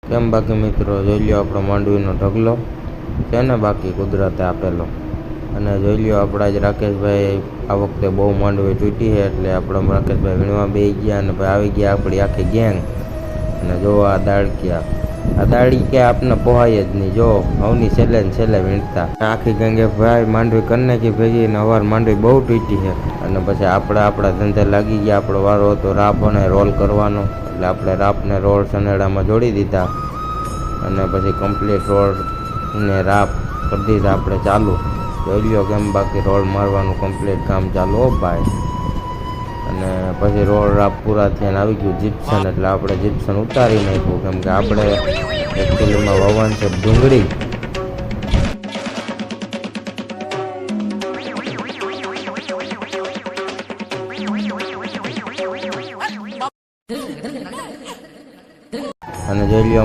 કેમ બાકી મિત્રો જોઈ લ્યો આપણો માંડવીનો ઢગલો છે ને, બાકી કુદરતે આપેલો. અને જોઈ લ્યો આપણા જ રાકેશભાઈ આ વખતે બહુ માંડવી તૂટી છે, એટલે આપણે રાકેશભાઈ વીણવા બેસી ગયા અને ભાઈ આવી ગયા આપણી આખી ગેંગ. અને જો આ દાળી ક્યાં આપને પોહાય જ નહીં. જો હવની છેલ્લે ને છેલ્લે વીણતા આખી ગેંગે ભાઈ માંડવી કરી નાખી ભેગી ને અવાર માંડવી બહુ તૂટી છે. અને પછી આપણા ધંધે લાગી ગયા. આપણો વારો હતો રાપ અને રોલ કરવાનો, એટલે આપણે રાપને રોલ સનેડામાં જોડી દીધા અને પછી કમ્પ્લીટ રોલ ને રાપ કરી દીધા આપણે ચાલુ. જોઈ લ્યો કેમ બાકી રોલ મારવાનું કમ્પ્લીટ કામ ચાલુ હો ભાઈ. અને પછી રોલ રાપ પૂરા થઈને આવી ગયું જીપ્સન, એટલે આપણે જીપ્સન ઉતારી નાખ્યું, કેમ કે આપણે એકચ્યુઅલીમાં વવાન છે ડુંગળી. અને જોઈ લ્યો